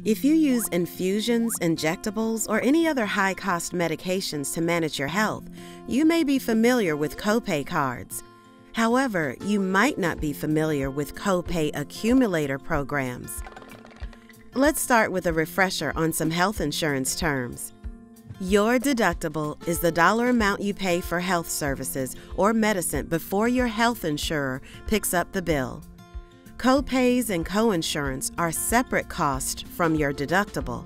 If you use infusions, injectables, or any other high-cost medications to manage your health, you may be familiar with copay cards. However, you might not be familiar with copay accumulator programs. Let's start with a refresher on some health insurance terms. Your deductible is the dollar amount you pay for health services or medicine before your health insurer picks up the bill. Copays and coinsurance are separate costs from your deductible.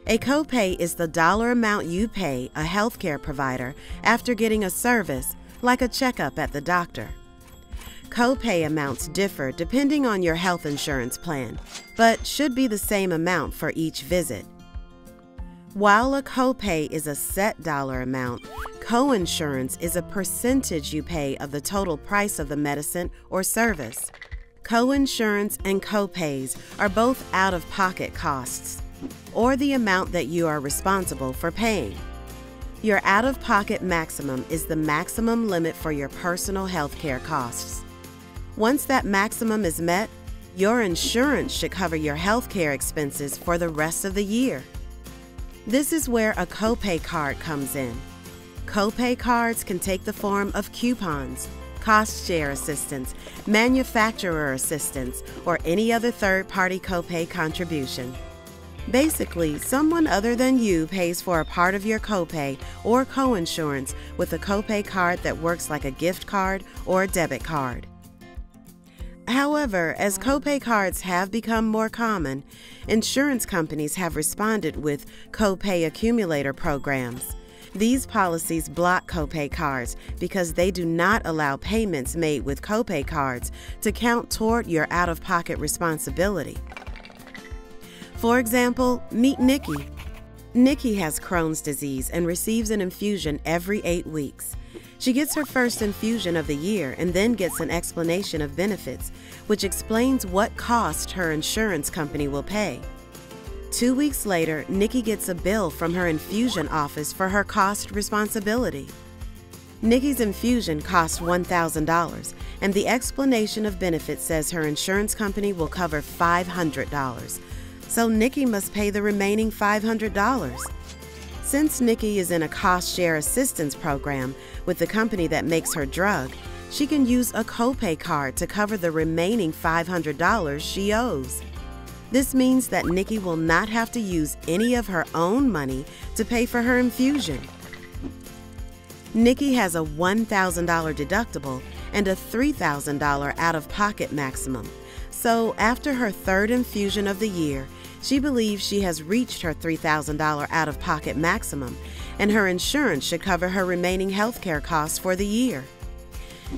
A copay is the dollar amount you pay a healthcare provider after getting a service, like a checkup at the doctor. Copay amounts differ depending on your health insurance plan, but should be the same amount for each visit. While a copay is a set dollar amount, coinsurance is a percentage you pay of the total price of the medicine or service. Coinsurance and copays are both out-of-pocket costs, or the amount that you are responsible for paying. Your out-of-pocket maximum is the maximum limit for your personal health care costs. Once that maximum is met, your insurance should cover your health care expenses for the rest of the year. This is where a copay card comes in. Copay cards can take the form of coupons, cost share assistance, manufacturer assistance, or any other third-party copay contribution. Basically, someone other than you pays for a part of your copay or coinsurance with a copay card that works like a gift card or a debit card. However, as copay cards have become more common, insurance companies have responded with copay accumulator programs. These policies block copay cards because they do not allow payments made with copay cards to count toward your out-of-pocket responsibility. For example, meet Nikki. Nikki has Crohn's disease and receives an infusion every 8 weeks. She gets her first infusion of the year and then gets an explanation of benefits, which explains what cost her insurance company will pay. 2 weeks later, Nikki gets a bill from her infusion office for her cost responsibility. Nikki's infusion costs $1,000, and the explanation of benefits says her insurance company will cover $500. So Nikki must pay the remaining $500. Since Nikki is in a cost share assistance program with the company that makes her drug, she can use a copay card to cover the remaining $500 she owes. This means that Nikki will not have to use any of her own money to pay for her infusion. Nikki has a $1,000 deductible and a $3,000 out-of-pocket maximum. So after her third infusion of the year, she believes she has reached her $3,000 out-of-pocket maximum, and her insurance should cover her remaining healthcare costs for the year.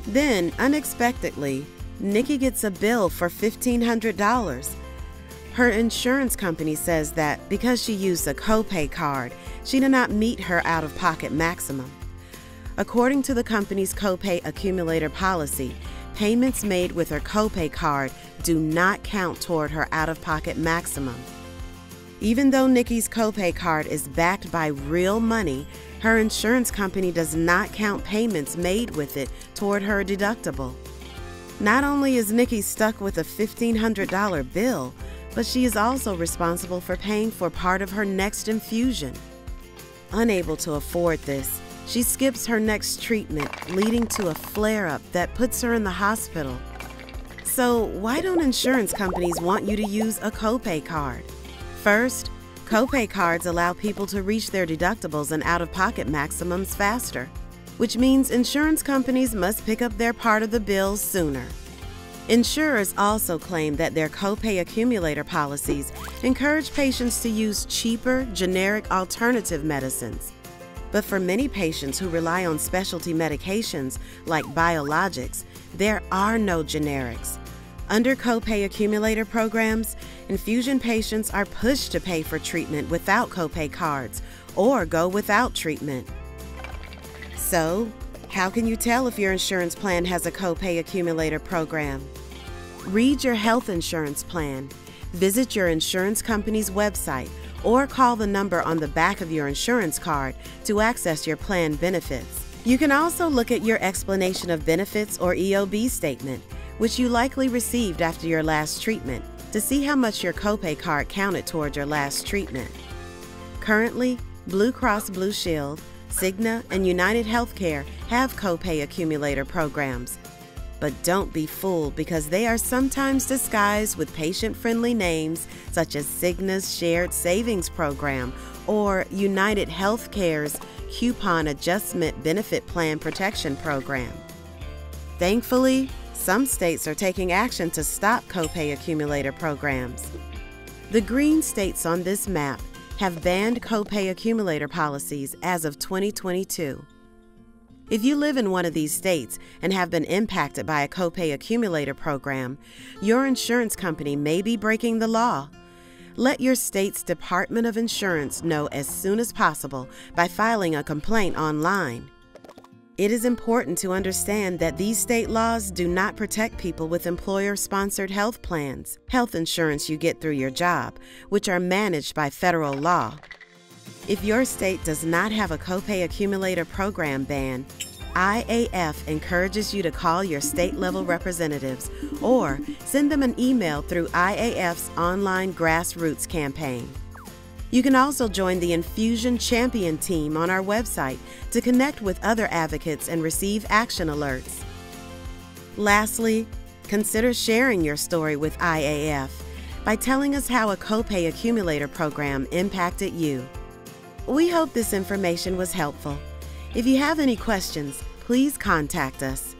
Then, unexpectedly, Nikki gets a bill for $1,500. Her insurance company says that because she used a copay card, she did not meet her out-of-pocket maximum. According to the company's copay accumulator policy, payments made with her copay card do not count toward her out-of-pocket maximum. Even though Nikki's copay card is backed by real money, her insurance company does not count payments made with it toward her deductible. Not only is Nikki stuck with a $1,500 bill, but she is also responsible for paying for part of her next infusion. Unable to afford this, she skips her next treatment, leading to a flare-up that puts her in the hospital. So why don't insurance companies want you to use a copay card? First, copay cards allow people to reach their deductibles and out-of-pocket maximums faster, which means insurance companies must pick up their part of the bill sooner. Insurers also claim that their copay accumulator policies encourage patients to use cheaper, generic alternative medicines. But for many patients who rely on specialty medications like biologics, there are no generics. Under copay accumulator programs, infusion patients are pushed to pay for treatment without copay cards or go without treatment. So, how can you tell if your insurance plan has a copay accumulator program? Read your health insurance plan, visit your insurance company's website, or call the number on the back of your insurance card to access your plan benefits. You can also look at your explanation of benefits or EOB statement, which you likely received after your last treatment, to see how much your copay card counted toward your last treatment. Currently, Blue Cross Blue Shield, Cigna, and United Healthcare have copay accumulator programs. But don't be fooled, because they are sometimes disguised with patient-friendly names such as Cigna's Shared Savings Program or United Healthcare's Coupon Adjustment Benefit Plan Protection Program. Thankfully, some states are taking action to stop copay accumulator programs. The green states on this map have banned copay accumulator policies as of 2022. If you live in one of these states and have been impacted by a copay accumulator program, your insurance company may be breaking the law. Let your state's Department of Insurance know as soon as possible by filing a complaint online. It is important to understand that these state laws do not protect people with employer-sponsored health plans, health insurance you get through your job, which are managed by federal law. If your state does not have a copay accumulator program ban, IAF encourages you to call your state-level representatives or send them an email through IAF's online grassroots campaign. You can also join the Infusion Champion team on our website to connect with other advocates and receive action alerts. Lastly, consider sharing your story with IAF by telling us how a copay accumulator program impacted you. We hope this information was helpful. If you have any questions, please contact us.